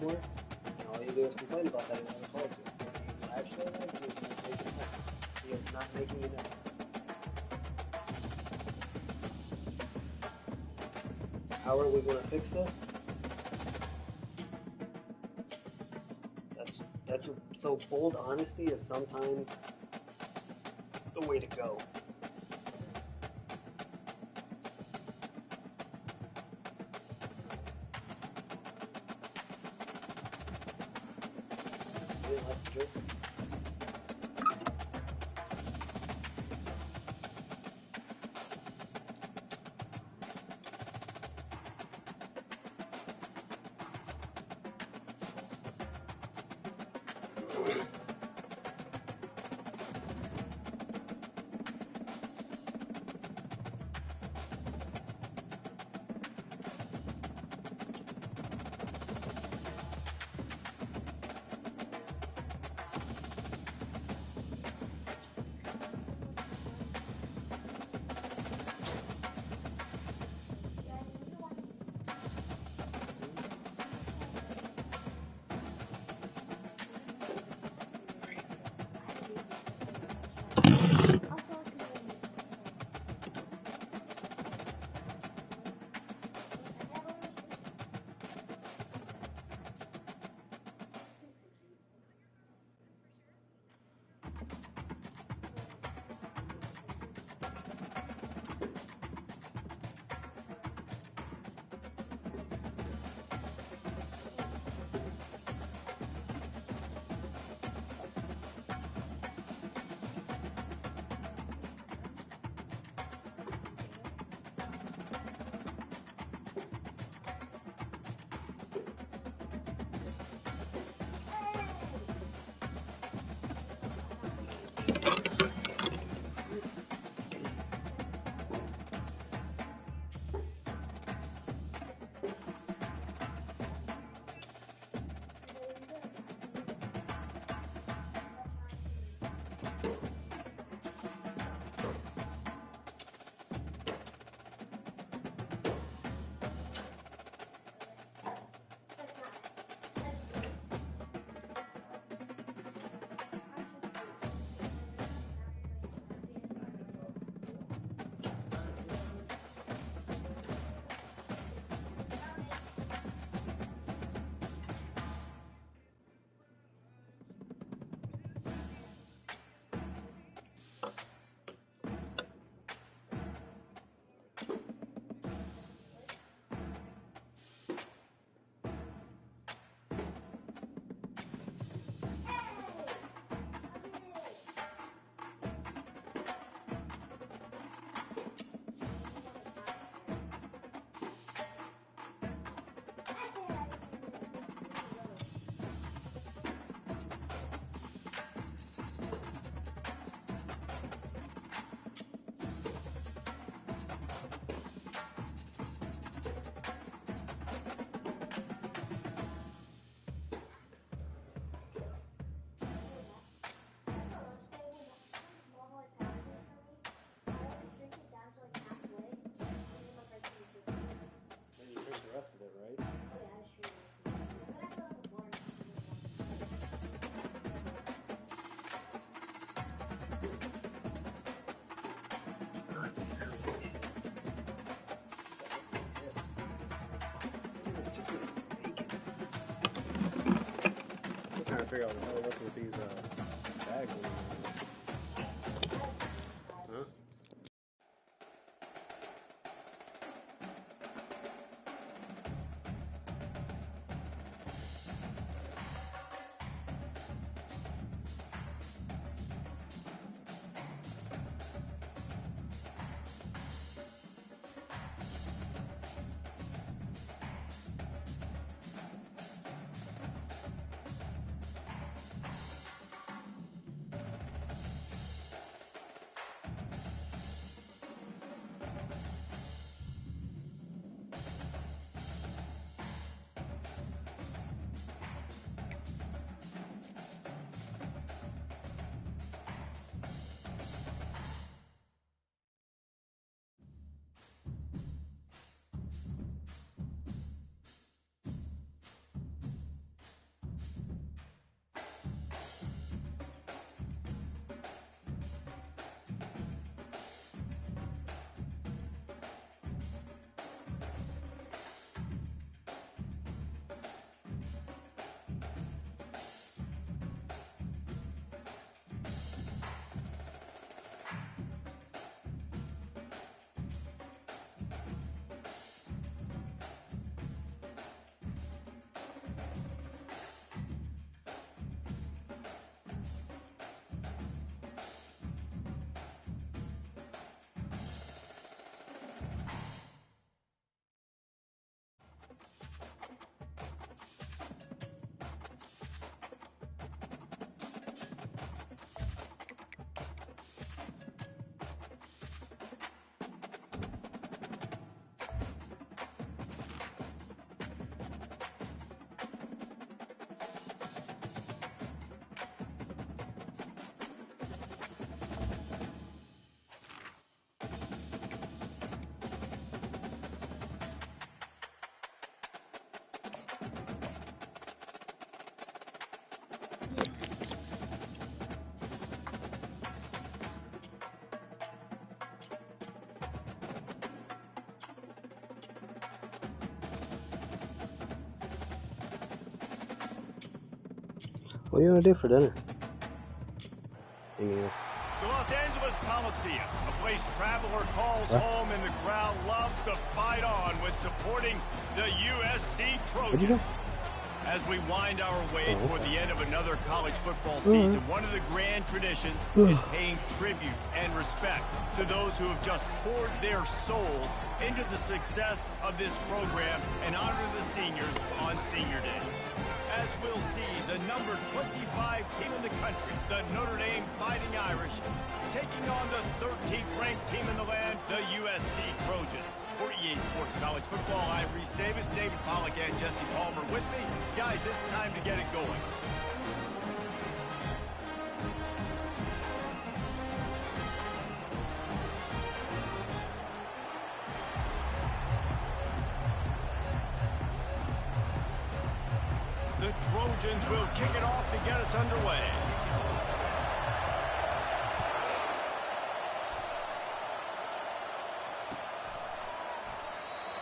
more, and all you do is complain about that and never follow it. When you actually like it, it's not making sense. It's not making you know. How are we going to fix this? So bold honesty is sometimes the way to go. You didn't like the joke? Trying to figure out how to work with these bags. Huh? What are you gonna do for dinner? The Los Angeles Coliseum, a place traveler calls home and the crowd loves to fight on when supporting the USC Trojans. As we wind our way toward the end of another college football season, one of the grand traditions is paying tribute and respect to those who have just poured their souls into the success of this program and honor the seniors on Senior Day. As we'll see, the number 25 team in the country, the Notre Dame Fighting Irish, taking on the 13th ranked team in the land, the USC Trojans. For EA Sports College Football, I'm Reese Davis, David Pollack, and Jesse Palmer with me. Guys, it's time to get it going. The Trojans will kick it off to get us underway.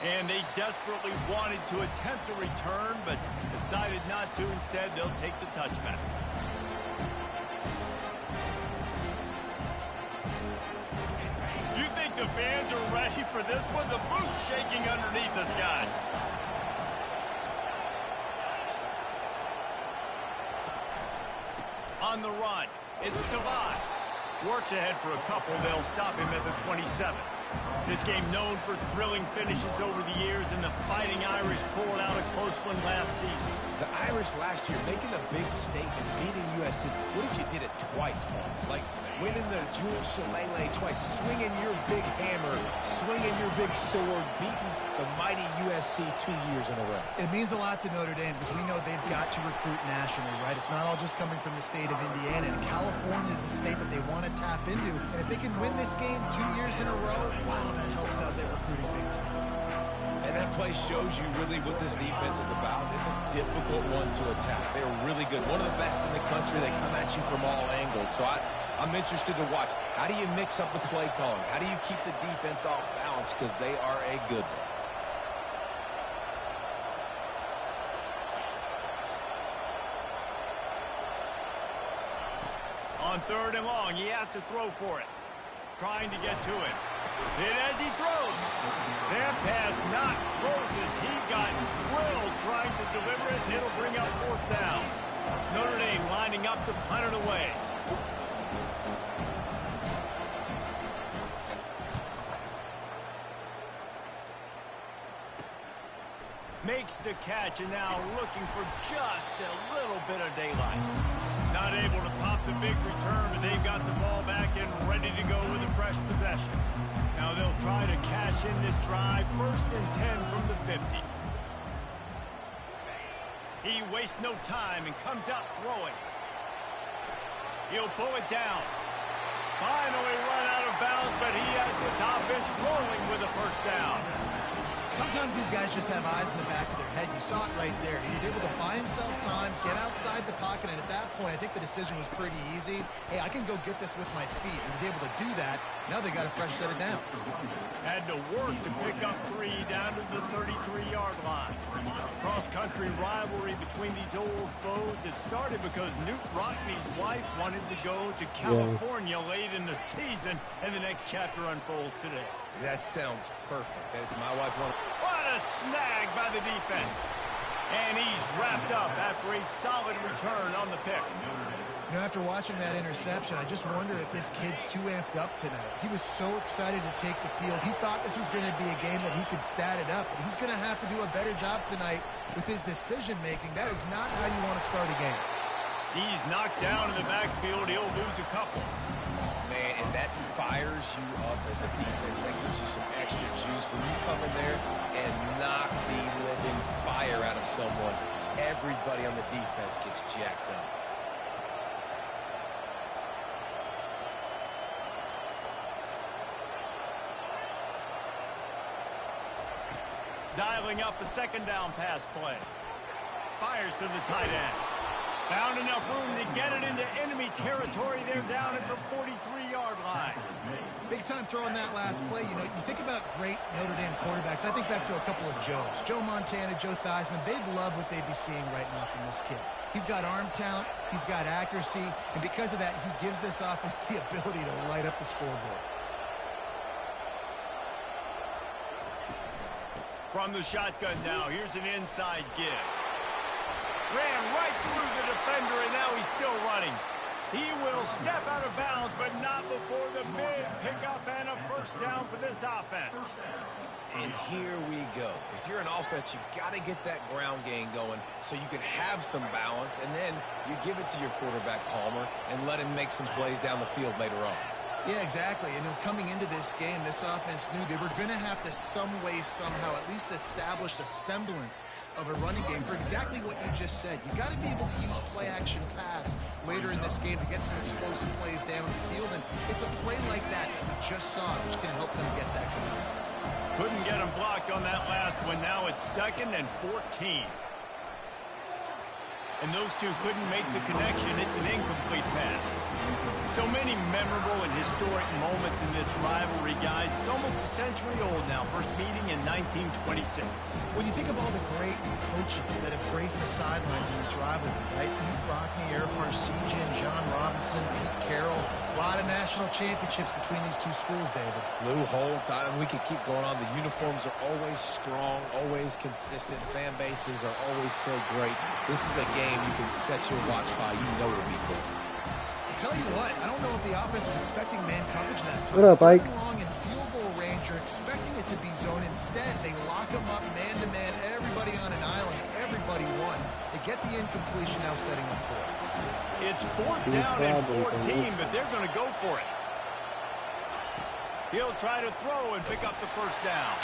And they desperately wanted to attempt a return, but decided not to. Instead, they'll take the touchback. You think the fans are ready for this one? The boot's shaking underneath us, guys. On the run, it's Devon. Works ahead for a couple. They'll stop him at the 27. This game known for thrilling finishes over the years, and the Fighting Irish pulled out a close one last season. The Irish last year making a big statement, beating USC. What if you did it twice, Paul? Like winning the Jules Shillelagh twice, swinging your big hammer, swinging your big sword, beating the mighty USC 2 years in a row. It means a lot to Notre Dame because we know they've got to recruit nationally, right? It's not all just coming from the state of Indiana. And California is a state that they want to tap into. And if they can win this game 2 years in a row, wow, that helps out their recruiting big time. And that play shows you really what this defense is about. It's a difficult one to attack. They're really good. One of the best in the country. They come at you from all angles. So I'm interested to watch. How do you mix up the play calling? How do you keep the defense off balance? Because they are a good one. On 3rd and long, he has to throw for it. Trying to get to it. Then as he throws, that pass not closes. He got drilled trying to deliver it, and it'll bring up 4th down. Notre Dame lining up to punt it away. Makes the catch, and now looking for just a little bit of daylight. Not able to pop the big return, but they've got the ball back and ready to go with a fresh possession. Now they'll try to cash in this drive. 1st and 10 from the 50. He wastes no time and comes out throwing. He'll pull it down. Finally run out of bounds, but he has this offense rolling with a 1st down. Sometimes these guys just have eyes in the back of their head. You saw it right there. He was able to buy himself time, get outside the pocket, and at that point, I think the decision was pretty easy. Hey, I can go get this with my feet. He was able to do that. Now they got a fresh set of downs. Had to work to pick up 3 down to the 33-yard line. Cross-country rivalry between these old foes. It started because Newt Rockney's wife wanted to go to California late in the season, and the next chapter unfolds today. That sounds perfect. My wife wanted... What a snag by the defense. And he's wrapped up after a solid return on the pick. You know, after watching that interception, I just wonder if this kid's too amped up tonight. He was so excited to take the field. He thought this was going to be a game that he could stat it up, but he's going to have to do a better job tonight with his decision-making. That is not how you want to start a game. He's knocked down in the backfield. He'll lose a couple. Man, and that fires you up as a defense. That gives you some extra juice. When you come in there and knock the living fire out of someone, everybody on the defense gets jacked up. Dialing up a 2nd down pass play. Fires to the tight end. Found enough room to get it into enemy territory. They're down at the 43-yard line. Big time throw in that last play. You know, you think about great Notre Dame quarterbacks. I think back to a couple of Joes. Joe Montana, Joe Theismann. They'd love what they'd be seeing right now from this kid. He's got arm talent. He's got accuracy. And because of that, he gives this offense the ability to light up the scoreboard. From the shotgun now, here's an inside give. Ran right through the defender, and now he's still running. He will step out of bounds, but not before the big pickup and a first down for this offense. And here we go. If you're an offense, you've got to get that ground game going so you can have some balance, and then you give it to your quarterback, Palmer, and let him make some plays down the field later on. Yeah, exactly. And coming into this game, this offense knew they were going to have to some way, somehow, at least establish a semblance of a running game for exactly what you just said. You got to be able to use play-action pass later in this game to get some explosive plays down the field. And it's a play like that we just saw, which can help them get that going. Couldn't get him blocked on that last one. Now it's 2nd and 14. And those two couldn't make the connection. It's an incomplete pass. So many memorable and historic moments in this rivalry, guys. It's almost a century old now. First meeting in 1926. When you think of all the great coaches that have graced the sidelines in this rivalry, right? Pete Rockney, Eric Parsegian, John Robinson, Pete Carroll. A lot of national championships between these two schools, David. Lou Holtz, we could keep going on. The uniforms are always strong, always consistent. Fan bases are always so great. This is a game you can set your watch by. You know it'll be cool. Tell you what, I don't know if the offense was expecting man coverage that time. What up, Ike? Long in field goal range, you're expecting it to be zone. Instead, they lock them up man-to-man, everybody on an island, everybody won. They get the incompletion, now setting up fourth. It's 4th down and 14, but they're going to go for it. He'll try to throw and pick up the first down.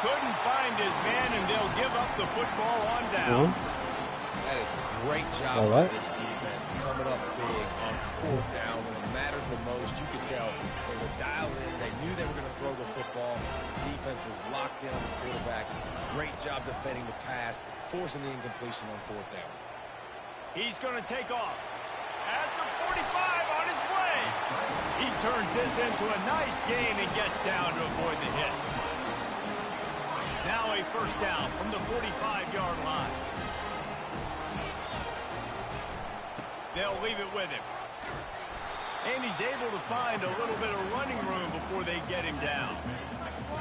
Couldn't find his man, and they'll give up the football on downs. That is a great job by this defense, coming up big on 4th down. When it matters the most, you could tell they were dialed in. They knew they were going to throw the football. The defense was locked in on the quarterback. Great job defending the pass, forcing the incompletion on 4th down. He's going to take off. At the 45 on his way. He turns this into a nice gain and gets down to avoid the hit. Now a first down from the 45-yard line. They'll leave it with him. And he's able to find a little bit of running room before they get him down.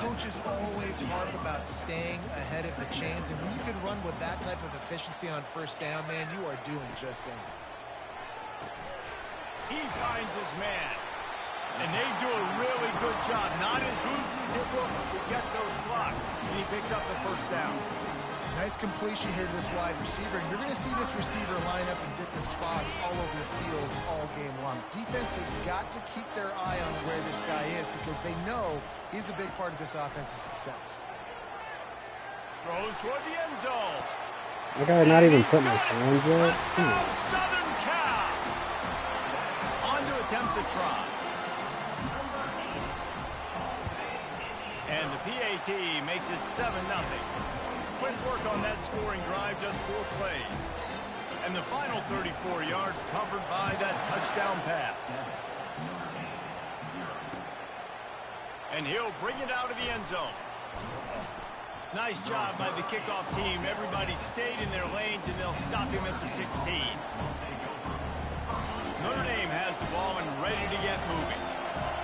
Coaches always harp about staying ahead of the chains, and when you can run with that type of efficiency on first down, man, you are doing just that. He finds his man. And they do a really good job. Not as easy as it looks to get those blocks. And he picks up the first down. Nice completion here to this wide receiver. You're going to see this receiver line up in different spots all over the field all game long. Defense has got to keep their eye on where this guy is because they know he's a big part of this offense's success. Throws toward the end zone. I gotta not even put my hands up. Southern Cal. On to attempt the try. And the PAT makes it 7-0. Quick work on that scoring drive, just 4 plays. And the final 34 yards covered by that touchdown pass. And he'll bring it out of the end zone. Nice job by the kickoff team. Everybody stayed in their lanes, and they'll stop him at the 16. Notre Dame has the ball and ready to get moving.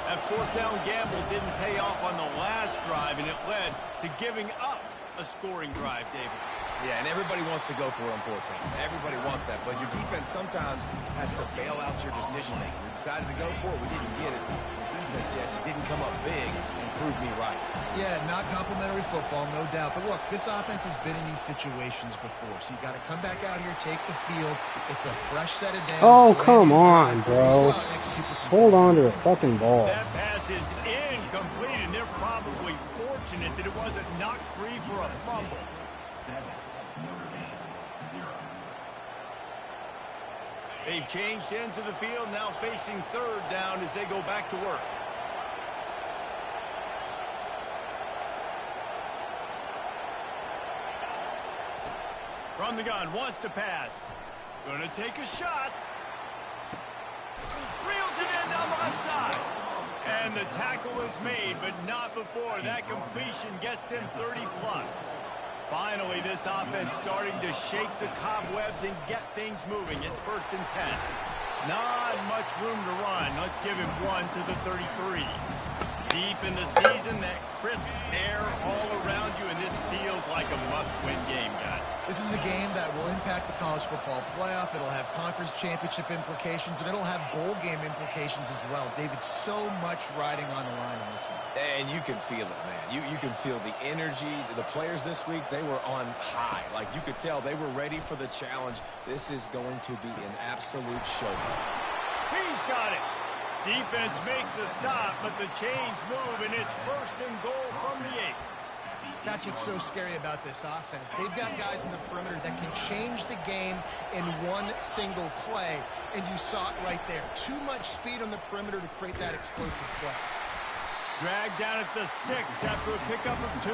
That 4th down gamble didn't pay off on the last drive, and it led to giving up a scoring drive, David. Yeah, and everybody wants to go for it on 4th down. Everybody wants that, but your defense sometimes has to bail out your decision-making. We decided to go for it. We didn't get it. The defense, Jesse, didn't come up big and prove me right. Yeah, not complimentary football, no doubt. But look, this offense has been in these situations before, so you got to come back out here, take the field. It's a fresh set of downs. Oh, come on, bro. Hold on to the fucking ball. That pass is incomplete, and they're probably fortunate that it wasn't knocked free for a fumble. They've changed ends of the field, now facing 3rd down as they go back to work. From the gun, wants to pass. Gonna take a shot. Reels it in down the left side. And the tackle is made, but not before that completion gets them 30+. Finally, this offense starting to shake the cobwebs and get things moving. It's 1st and 10. Not much room to run. Let's give him 1 to the 33. Deep in the season, that crisp air all around you, and this feels like a must-win game, guys. This is a game that will impact the college football playoff. It'll have conference championship implications, and it'll have bowl game implications as well. David, so much riding on the line in this one. And you can feel it, man. You can feel the energy. The players this week, they were on high. Like, you could tell they were ready for the challenge. This is going to be an absolute showdown. He's got it. Defense makes a stop, but the chains move, and it's 1st and goal from the 8. That's what's so scary about this offense. They've got guys in the perimeter that can change the game in one single play, and you saw it right there. Too much speed on the perimeter to create that explosive play. Dragged down at the 6 after a pickup of 2.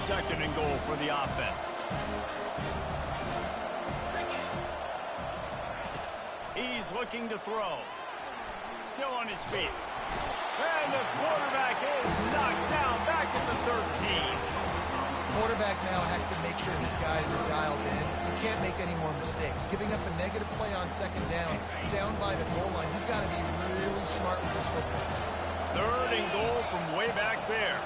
Second and goal for the offense. He's looking to throw. Still on his feet. And the quarterback is knocked down back at the 13. Quarterback now has to make sure his guys are dialed in. You can't make any more mistakes. Giving up a negative play on 2nd down by the goal line. You've got to be really smart with this football. 3rd and goal from way back there.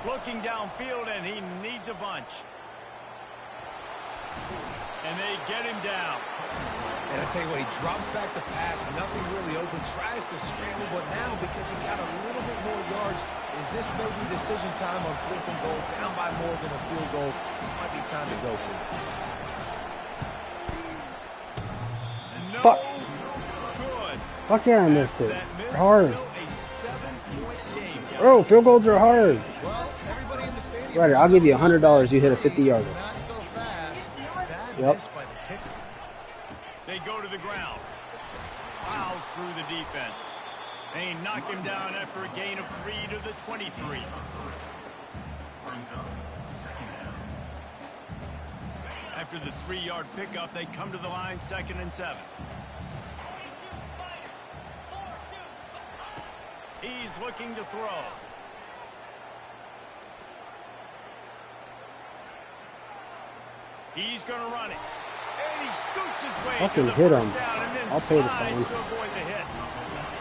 Looking downfield, and he needs a bunch. And they get him down. And I tell you what, he drops back to pass, nothing really open, tries to scramble, but now because he got a little bit more yards, is this maybe decision time on 4th and goal, down by more than a field goal? This might be time to go for it. No Fuck. good. Fuck yeah, I missed it. That miss, They're hard. still a 7-point game. Bro, field goals are hard. Well, everybody in the stadium... Right, I'll give you $100. You hit a 50-yarder. Not so fast. Bad Yep. miss by the kicker. They go to the ground. Fouls through the defense. They knock him down after a gain of 3 to the 23. After the 3-yard pickup, they come to the line 2nd and 7. He's looking to throw. He's going to run it. And he scoots his way to Fucking the hit first him. down and then I'll pay the slides fine. to avoid the hit.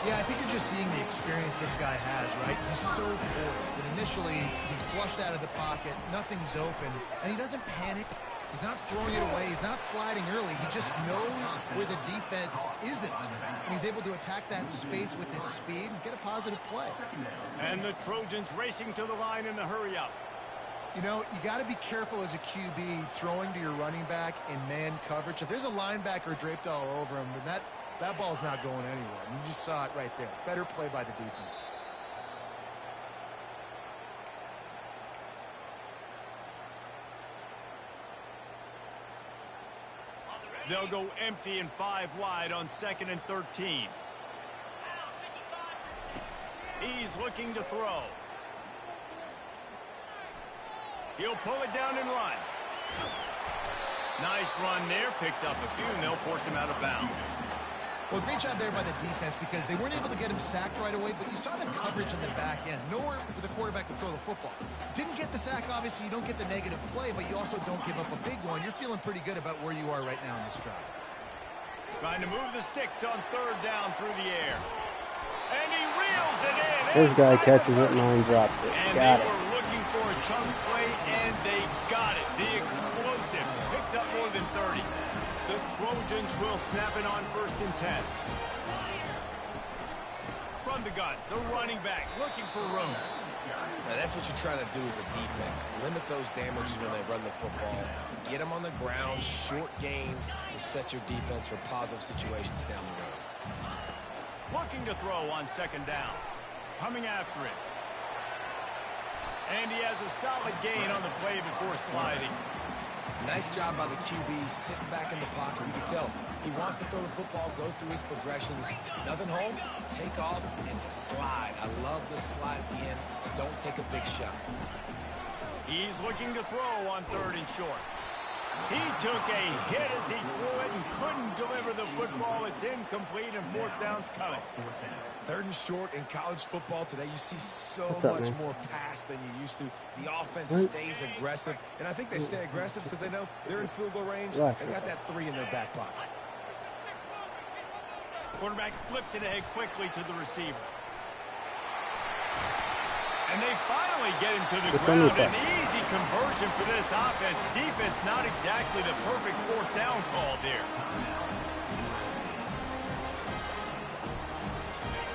Yeah, I think you're just seeing the experience this guy has, right? He's so poised that initially he's flushed out of the pocket, nothing's open, and he doesn't panic. He's not throwing it away. He's not sliding early. He just knows where the defense isn't, and he's able to attack that space with his speed and get a positive play. And the Trojans racing to the line in the hurry-up. You know, you got to be careful as a QB throwing to your running back in man coverage. If there's a linebacker draped all over him, then that ball's not going anywhere. And you just saw it right there. Better play by the defense. They'll go empty and 5 wide on 2nd and 13. He's looking to throw. He'll pull it down and run. Nice run there. Picks up a few, and they'll force him out of bounds. Well, great job there by the defense because they weren't able to get him sacked right away, but you saw the coverage in the back end. Nowhere for the quarterback to throw the football. Didn't get the sack, obviously. You don't get the negative play, but you also don't give up a big one. You're feeling pretty good about where you are right now in this drive. Trying to move the sticks on 3rd down through the air. And he reels it in. This guy catches it and line drops it. And Got they it. were looking for a chunk play, and they got it. The explosive picks up more than 30. The Trojans will snap it on 1st and 10. From the gun, the running back looking for room. Now that's what you're trying to do as a defense. Limit those damages when they run the football. Get them on the ground, short gains to set your defense for positive situations down the road. Looking to throw on 2nd down. Coming after it. And he has a solid gain on the play before sliding. Nice job by the QB, sitting back in the pocket. You can tell he wants to throw the football, go through his progressions. Nothing home, take off, and slide. I love love to slide at the end. Don't take a big shot. He's looking to throw on 3rd and short. He took a hit as he threw it and couldn't deliver the football. It's incomplete, and 4th down's coming. 3rd and short in college football today, you see so much more pass than you used to. The offense stays aggressive, and I think they stay aggressive because they know they're in field goal range. They got that 3 in their back pocket. Quarterback flips it ahead quickly to the receiver. And they finally get him to the ground. An easy conversion for this offense. Defense not exactly the perfect 4th down call there.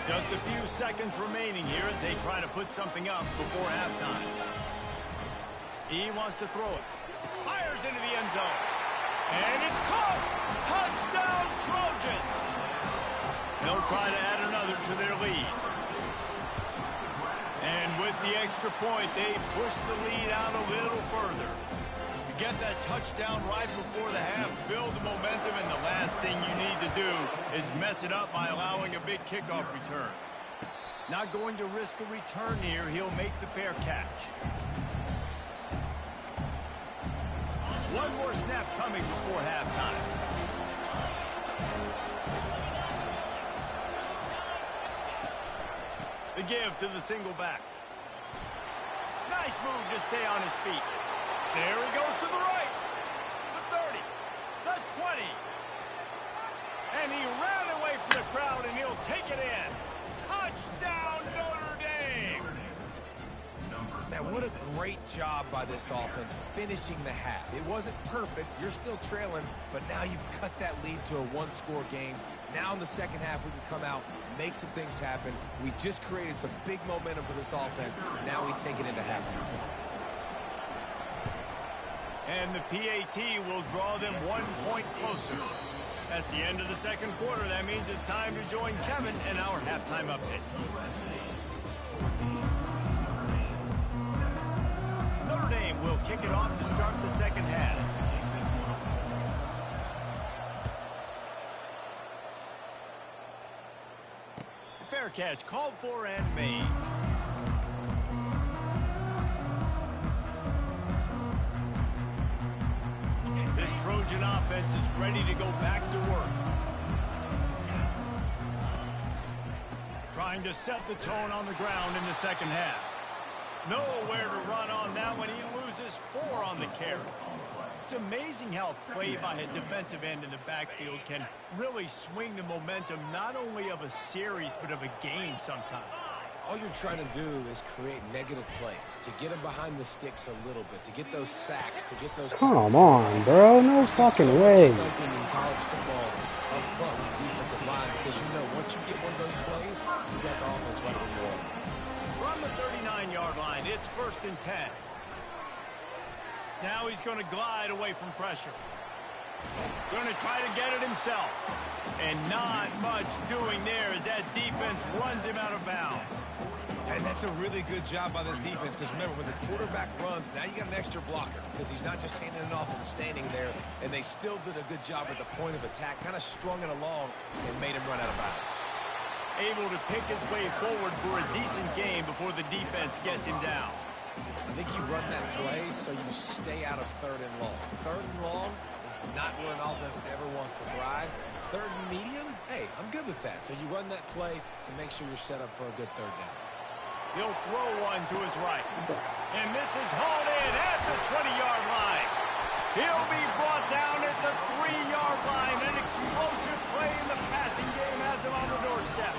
Just a few seconds remaining here as they try to put something up before halftime. He wants to throw it. Fires into the end zone. And it's caught. Touchdown Trojans. They'll try to add another to their lead. And with the extra point, they push the lead out a little further. You get that touchdown right before the half, build the momentum, and the last thing you need to do is mess it up by allowing a big kickoff return. Not going to risk a return here. He'll make the fair catch. One more snap coming before halftime. The give to the single back. Nice move to stay on his feet. There he goes to the right. The 30. The 20. And he ran away from the crowd, and he'll take it in. Touchdown, Notre Dame. Man, what a great job by this offense finishing the half. It wasn't perfect. You're still trailing, but now you've cut that lead to a 1-score game. Now in the second half, we can come out, make some things happen. We just created some big momentum for this offense. Now we take it into halftime. And the PAT will draw them 1 point closer. That's the end of the second quarter. That means it's time to join Kevin in our halftime update. Notre Dame will kick it off to start the second half. Fair catch called for and made. This Trojan offense is ready to go back to work. Trying to set the tone on the ground in the second half. Nowhere to run on that one. He loses 4 on the carry. It's amazing how play by a defensive end in the backfield can really swing the momentum not only of a series but of a game sometimes. All you're trying to do is create negative plays, to get them behind the sticks a little bit, to get those sacks, to get those... Come on, bro. No fucking way. Stunting in college football up front with the defensive line because you know once you get one of those plays, you got the offense right on the wall. From the 39-yard line, it's 1st and 10. Now he's going to glide away from pressure. Going to try to get it himself. And not much doing there as that defense runs him out of bounds. And that's a really good job by this defense because remember, when the quarterback runs, now you got an extra blocker because he's not just handing it off and standing there. And they still did a good job at the point of attack, kind of strung it along and made him run out of bounds. Able to pick his way forward for a decent game before the defense gets him down. I think you run that play so you stay out of 3rd and long. 3rd and long is not where an offense ever wants to thrive. 3rd and medium, hey, I'm good with that. So you run that play to make sure you're set up for a good 3rd down. He'll throw one to his right. And this is hauled in at the 20-yard line. He'll be brought down at the 3-yard line. An explosive play in the passing game has him on the doorstep.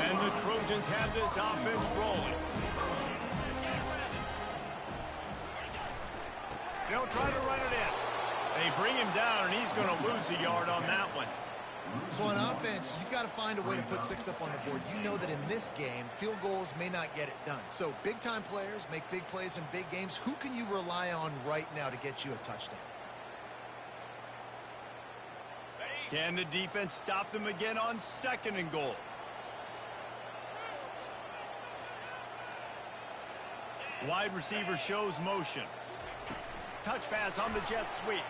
And the Trojans have this offense rolling. They'll try to run it in. They bring him down, and he's going to lose a yard on that one. So on offense, you've got to find a way to put 6 up on the board. You know that in this game, field goals may not get it done. So big-time players make big plays in big games. Who can you rely on right now to get you a touchdown? Can the defense stop them again on 2nd and goal? Wide receiver shows motion. Touch pass on the jet sweep.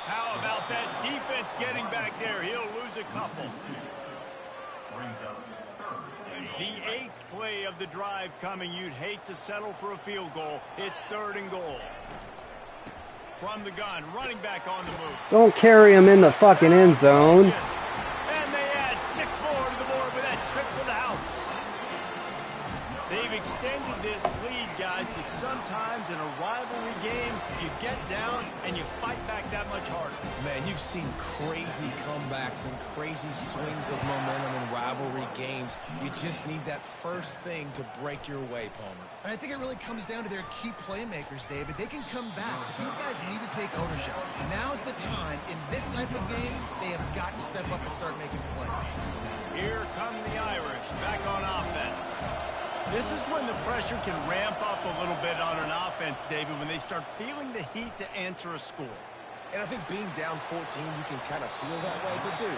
How about that defense getting back there? He'll lose a couple. The 8th play of the drive coming. You'd hate to settle for a field goal. It's 3rd and goal. From the gun, running back on the move. Don't carry him in the fucking end zone. And they add 6 more to the board with that trip to the house. They've extended this lead, guys, but sometimes in a rivalry game, you get down and you fight back that much harder. Man, you've seen crazy comebacks and crazy swings of momentum in rivalry games. You just need that first thing to break your way, Palmer. I think it really comes down to their key playmakers, David. They can come back, but these guys need to take ownership. Now's the time. In this type of game, they have got to step up and start making plays. Here come the Irish back on offense. This is when the pressure can ramp up a little bit on an offense, David, when they start feeling the heat to answer a score. And I think being down 14, you can kind of feel that way. But, dude,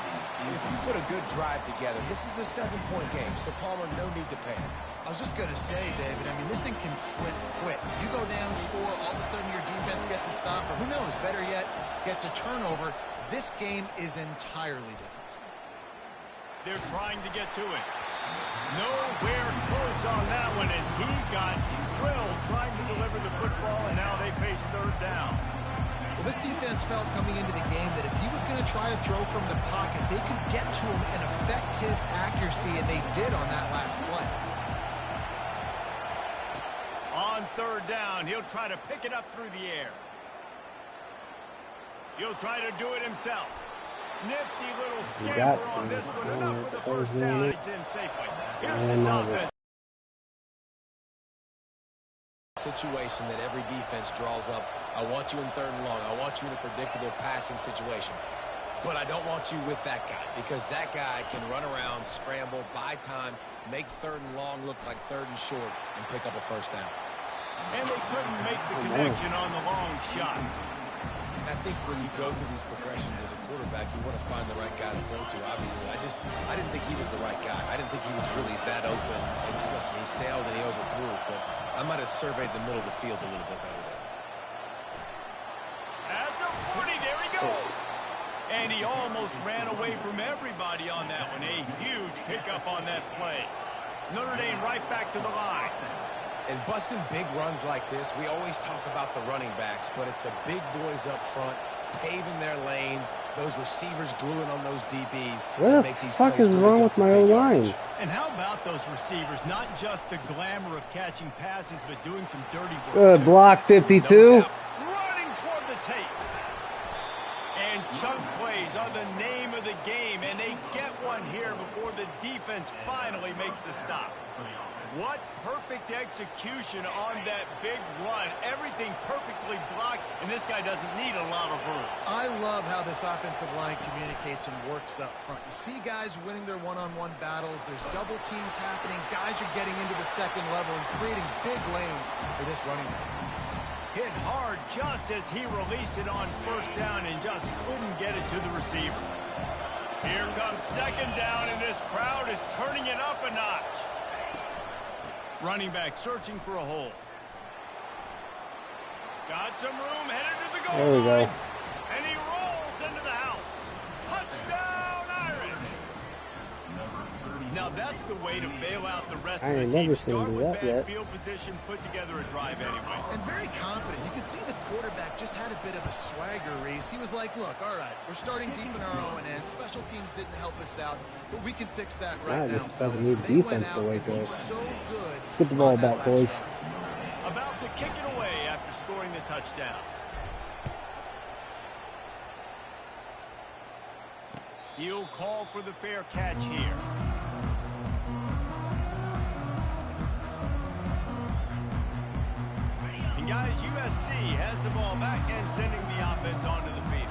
if you put a good drive together, this is a 7-point game, so Palmer, no need to panic. I was just going to say, David, I mean, this thing can flip quick. You go down, score, all of a sudden your defense gets a stop, or who knows, better yet, gets a turnover. This game is entirely different. They're trying to get to it. Nowhere close on that one as he got drilled trying to deliver the football, and now they face 3rd down. Well, this defense felt coming into the game that if he was going to try to throw from the pocket, they could get to him and affect his accuracy, and they did on that last play. On 3rd down, he'll try to pick it up through the air. He'll try to do it himself. Nifty little scamper on this one. Enough for the 1st down. It's in safely. Here's this offense. Situation that every defense draws up. I want you in 3rd and long. I want you in a predictable passing situation. But I don't want you with that guy, because that guy can run around, scramble, buy time, make 3rd and long look like 3rd and short, and pick up a 1st down. And they couldn't make the connection on the long shot. I think when you go through these progressions as a quarterback, you want to find the right guy to throw to, obviously. I didn't think he was the right guy. I didn't think he was really that open. And listen, he sailed and he overthrew it, but I might have surveyed the middle of the field a little bit better there. At the 40, there he goes. And he almost ran away from everybody on that one. A huge pickup on that play. Notre Dame right back to the line. And busting big runs like this, we always talk about the running backs, but it's the big boys up front, paving their lanes, those receivers gluing on those DBs. What the fuck is wrong with my O-line? And how about those receivers? Not just the glamour of catching passes, but doing some dirty work. Good block, 52. No, running toward the tape. And chunk plays are the name of the game, and they get one here before the defense finally makes the stop. What perfect execution on that big run. Everything perfectly blocked, and this guy doesn't need a lot of room. I love how this offensive line communicates and works up front. You see guys winning their one-on-one battles. There's double teams happening. Guys are getting into the 2nd level and creating big lanes for this running back. Hit hard just as he released it on 1st down and just couldn't get it to the receiver. Here comes 2nd down, and this crowd is turning it up a notch. Running back searching for a hole. Got some room, headed to the goal There we go. line. And he rolls into the house. Touchdown, Irish! Now that's the way to bail out the rest I of the ain't team. never seen Start him do with that bad yet. field position, put together a drive anyway. And very confident. You can see the quarterback just had a bit of a swagger, Reese. He was like, look, all right, we're starting deep in our own end. Special teams didn't help us out, but we can fix that right now, Just doesn't fellas. need They went defense out to wake and up. so good. Let's get the ball on that back, last boys. drive. About to kick it away after scoring the touchdown. He'll call for the fair catch here. And guys, USC has the ball back and sending the offense onto the field.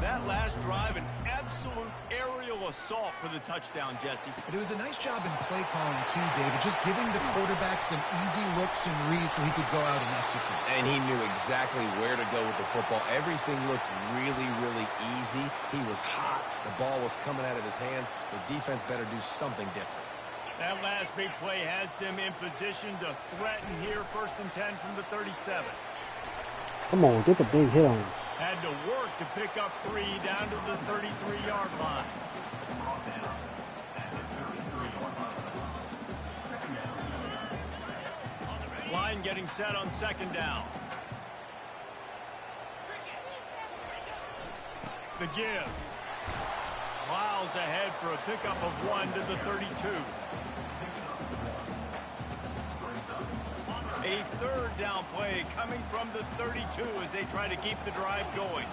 That last drive, an absolute aerial assault for the touchdown, Jesse. But it was a nice job in play calling too, David, just giving the quarterback some easy looks and reads so he could go out and execute. And he knew exactly where to go with the football. Everything looked really, really easy. He was hot. The ball was coming out of his hands. The defense better do something different. That last big play has them in position to threaten here. 1st and 10 from the 37. Come on, get the big hit on him. Had to work to pick up 3 down to the 33-yard line. line getting set on second down. The give. Miles ahead for a pickup of 1 to the 32. A third down play coming from the 32 as they try to keep the drive going.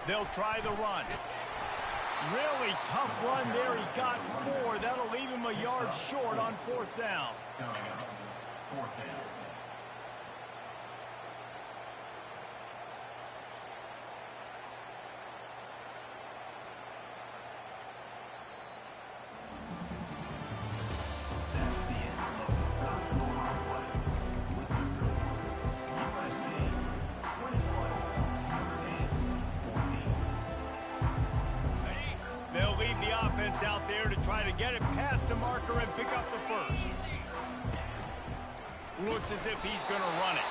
They'll try the run. Really tough run there. He got 4. That'll leave him a yard short on 4th down. They'll leave the offense out there to try to get it past the marker and pick up the first. Looks as if he's going to run it.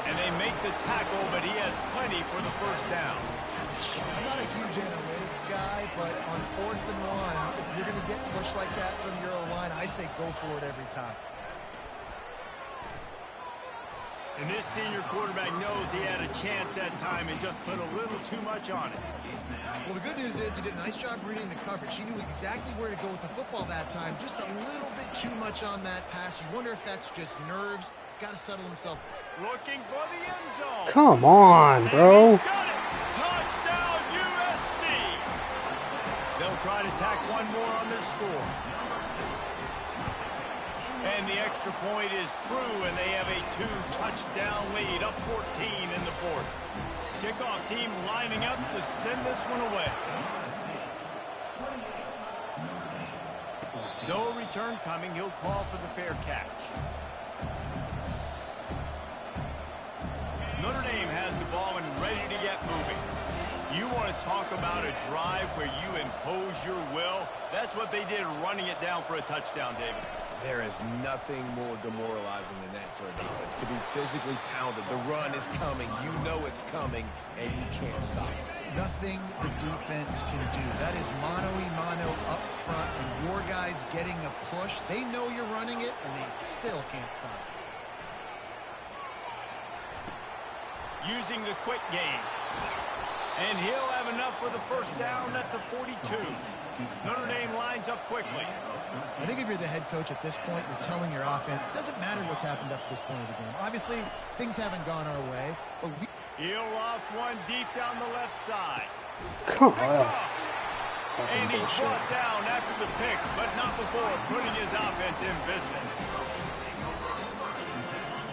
And they make the tackle, but he has plenty for the first down. I'm not a huge analytics guy, but on 4th and 1, if you're going to get pushed like that from your line, I say go for it every time. And this senior quarterback knows he had a chance that time and just put a little too much on it. Well, the good news is he did a nice job reading the coverage. He knew exactly where to go with the football that time. Just a little bit too much on that pass. You wonder if that's just nerves. He's got to settle himself. Looking for the end zone. Come on, bro. And he's got it. Touchdown, USC. They'll try to tack one more on their score. And the extra point is true, and they have a 2-touchdown lead, up 14 in the 4th. Kickoff team lining up to send this one away. No return coming. He'll call for the fair catch. Notre Dame has the ball and ready to get moving. You want to talk about a drive where you impose your will? That's what they did, running it down for a touchdown, David. There is nothing more demoralizing than that for a defense. To be physically pounded. The run is coming. You know it's coming, and you can't stop it. Nothing the defense can do. That is mano-a-mano up front, and your guys getting a push. They know you're running it, and they still can't stop it. Using the quick game. And he'll have enough for the first down at the 42. Notre Dame lines up quickly. I think if you're the head coach at this point, you're telling your offense, it doesn't matter what's happened up to this point of the game. Obviously, things haven't gone our way, but he'll loft one deep down the left side. Come on. And he's brought down after the pick, but not before putting his offense in business.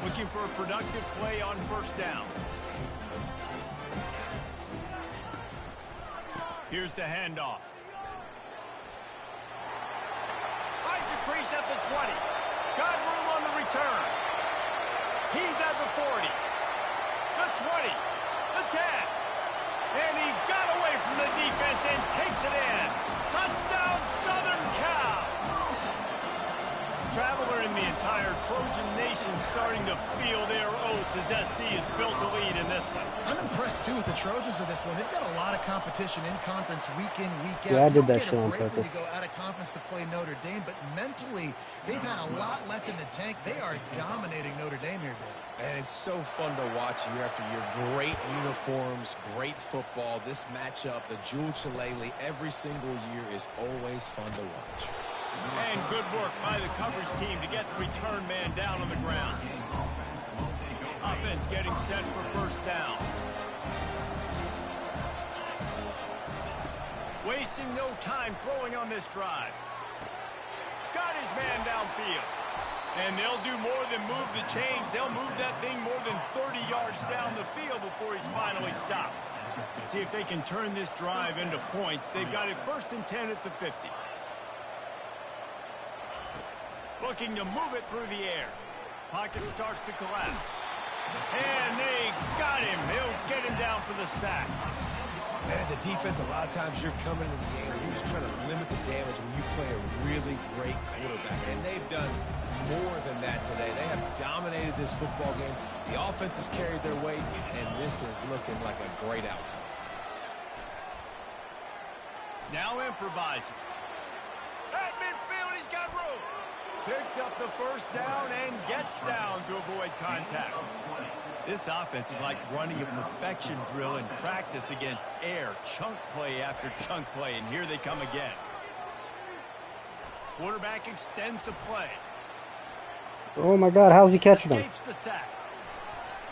Looking for a productive play on first down. Here's the handoff. Finds a crease at the 20. Got room on the return. He's at the 40. The 20. The 10. And he got away from the defense and takes it in. Touchdown, Southern Cal. Traveler in the entire Trojan Nation starting to feel their oats as SC has built a lead in this one. I'm impressed, too, with the Trojans of this one. They've got a lot of competition in conference week in, week out. Yeah, I did that shit on purpose. When you go out of conference to play Notre Dame, but mentally, they've had a lot left in the tank. They are dominating Notre Dame here, Dave. And it's so fun to watch year after year. Great uniforms, great football. This matchup, the Jewel Shillelagh, every single year is always fun to watch. And good work by the coverage team to get the return man down on the ground. Offense getting set for first down. Wasting no time throwing on this drive. Got his man downfield. And they'll do more than move the chains. They'll move that thing more than 30 yards down the field before he's finally stopped. See if they can turn this drive into points. They've got it 1st and 10 at the 50. Looking to move it through the air. Pocket starts to collapse. And they got him. They'll get him down for the sack. And as a defense, a lot of times you're coming into the game and you're just trying to limit the damage when you play a really great quarterback. And they've done more than that today. They have dominated this football game. The offense has carried their weight, and this is looking like a great outcome. Now improvising. At midfield, he's got room. Picks up the first down and gets down to avoid contact. This offense is like running a perfection drill in practice against air. Chunk play after chunk play, and here they come again. Quarterback extends the play. Oh my God, how's he catching them? Escapes the sack.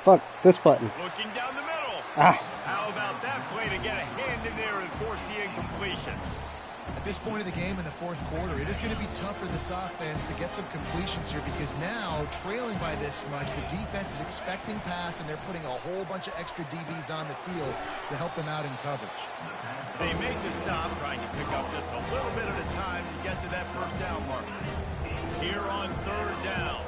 Fuck, this button. Looking down the middle. Ah. How about that play to get a hand in there and force the incompletion? At this point of the game in the fourth quarter, it is going to be tough for this offense to get some completions here because now, trailing by this much, the defense is expecting pass, and they're putting a whole bunch of extra DBs on the field to help them out in coverage. They make the stop, trying to pick up just a little bit at a time to get to that first down mark. Here on third down.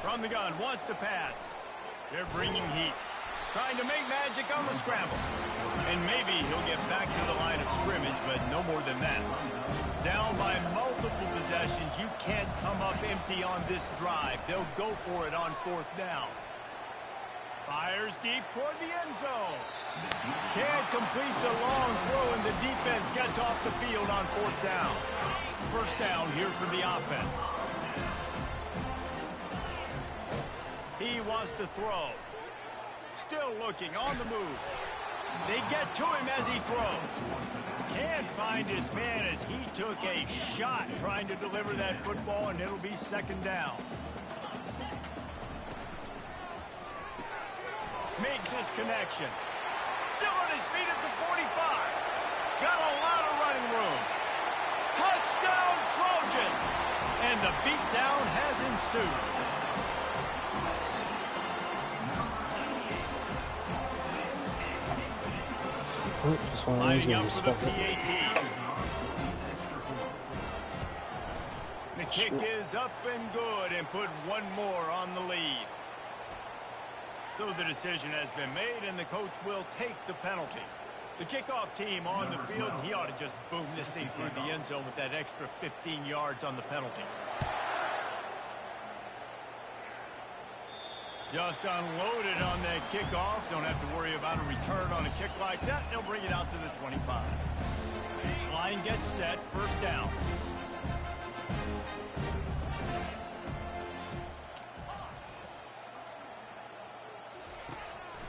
From the gun, wants to pass. They're bringing heat. Trying to make magic on the scramble. And maybe he'll get back to the line of scrimmage, but no more than that. Down by multiple possessions, you can't come up empty on this drive. They'll go for it on fourth down. Fires deep toward the end zone. Can't complete the long throw, and the defense gets off the field on fourth down. First down here for the offense. He wants to throw. Still looking on the move. They get to him as he throws. Can't find his man as he took a shot trying to deliver that football, and it'll be second down. Makes his connection. Still on his feet at the 45. Got a lot of running room. Touchdown Trojans! And the beatdown has ensued. Lining up for the PAT. The kick is up and good, and put one more on the lead. So the decision has been made, and the coach will take the penalty. The kickoff team on the field, and he ought to just boom this thing through the end zone with that extra 15 yards on the penalty. Just unloaded on that kickoff. Don't have to worry about a return on a kick like that. They'll bring it out to the 25. Line gets set. First down.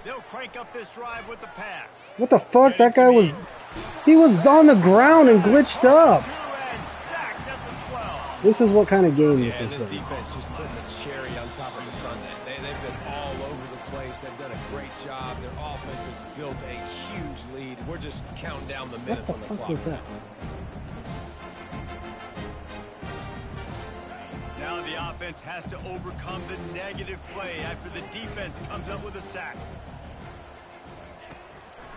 They'll crank up this drive with the pass. What the fuck? That guy was... He was on the ground and glitched up. This is what kind of game this is. This defense just putting the cherry on top of the sundae. They've been all over the place. They've done a great job. Their offense has built a huge lead. We're just counting down the minutes on the clock. What the fuck was that? Now the offense has to overcome the negative play after the defense comes up with a sack.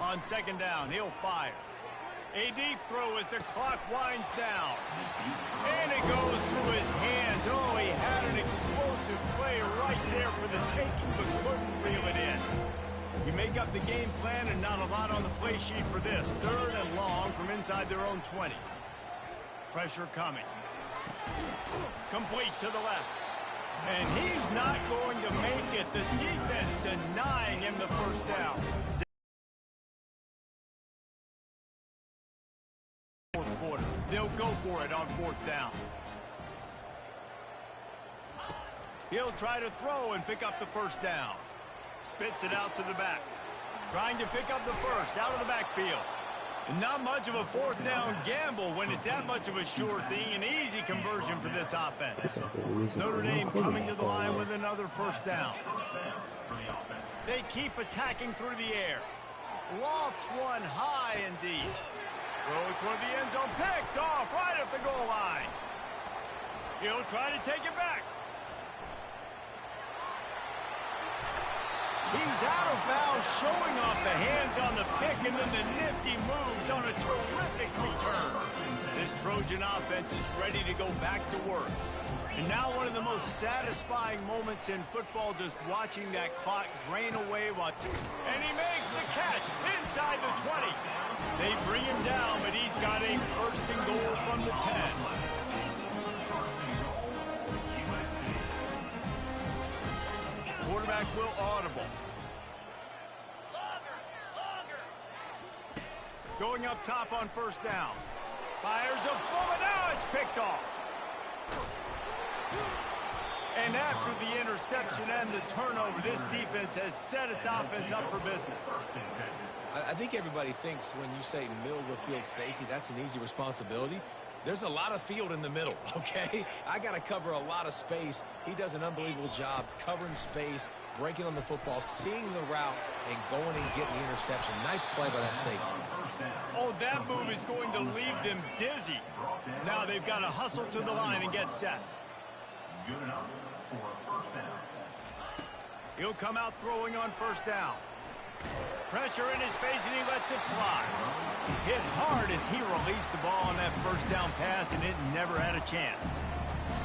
On second down, he'll fire. A deep throw as the clock winds down. And it goes through his hands. Oh, he had an explosive play right there for the taking, but couldn't reel it in. You make up the game plan, and not a lot on the play sheet for this. Third and long from inside their own 20. Pressure coming. Complete to the left. And he's not going to make it. The defense denying him the first down. Quarter. They'll go for it on fourth down. He'll try to throw and pick up the first down. Spits it out to the back. Trying to pick up the first out of the backfield. And not much of a fourth down gamble when it's that much of a sure thing. An easy conversion for this offense. Notre Dame coming to the line with another first down. They keep attacking through the air. Lofts one high and deep. Throw toward the end zone, picked off right at the goal line. He'll try to take it back. He's out of bounds, showing off the hands on the pick, and then the nifty moves on a terrific return. This Trojan offense is ready to go back to work. And now one of the most satisfying moments in football, just watching that clock drain away. And he makes the catch inside the 20. They bring him down, but he's got a first and goal from the 10. Quarterback will audible. Going up top on first down. Fires a bullet. Now it's picked off. And after the interception and the turnover, this defense has set its offense up for business. I think everybody thinks when you say middle of the field safety, that's an easy responsibility. There's a lot of field in the middle, okay? I got to cover a lot of space. He does an unbelievable job covering space, breaking on the football, seeing the route, and going and getting the interception. Nice play by that safety. Oh, that move is going to leave them dizzy. Now they've got to hustle to the line and get set. Good enough for a first down. He'll come out throwing on first down. Pressure in his face, and he lets it fly. Hit hard as he released the ball on that first down pass, and it never had a chance.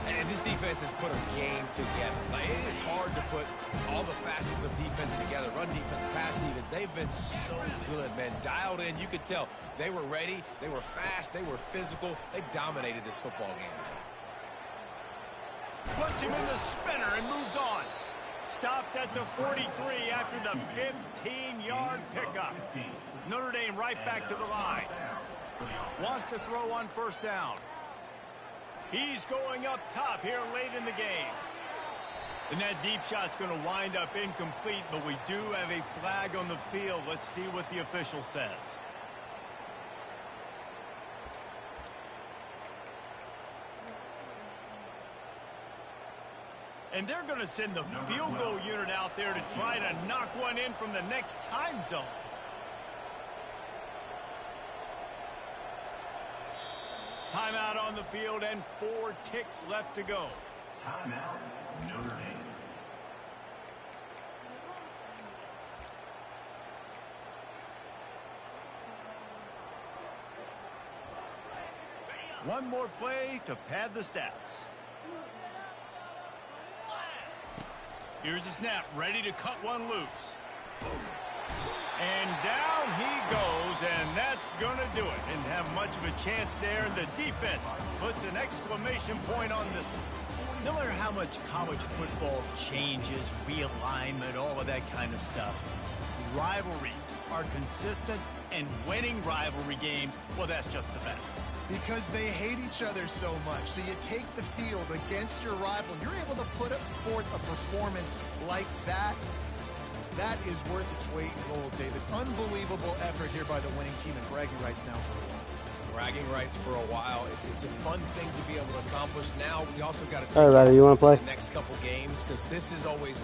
And this defense has put a game together. Like, it is hard to put all the facets of defense together. Run defense, pass defense. They've been so good, man. Dialed in. You could tell they were ready. They were fast. They were physical. They dominated this football game today. Puts him in the spinner and moves on. Stopped at the 43 after the 15-yard pickup. Notre Dame right back to the line. Wants to throw on first down. He's going up top here late in the game. And that deep shot's going to wind up incomplete, but we do have a flag on the field. Let's see what the official says. And they're going to send the field goal unit out there to try to knock one in from the next time zone. Timeout on the field and 4 ticks left to go. Timeout, Notre Dame. One more play to pad the stats. Here's the snap, ready to cut one loose. And down he goes, and that's going to do it. Didn't have much of a chance there, and the defense puts an exclamation point on this one. No matter how much college football changes, realignment, all of that kind of stuff, rivalries are consistent, and winning rivalry games, well, that's just the best. Because they hate each other so much. So you take the field against your rival. You're able to put forth a performance like that. That is worth its weight in gold, David. Unbelievable effort here by the winning team, and bragging rights now for a while. Bragging rights for a while. It's a fun thing to be able to accomplish. Now we also got to take All right, you want to play? the next couple games, because this is always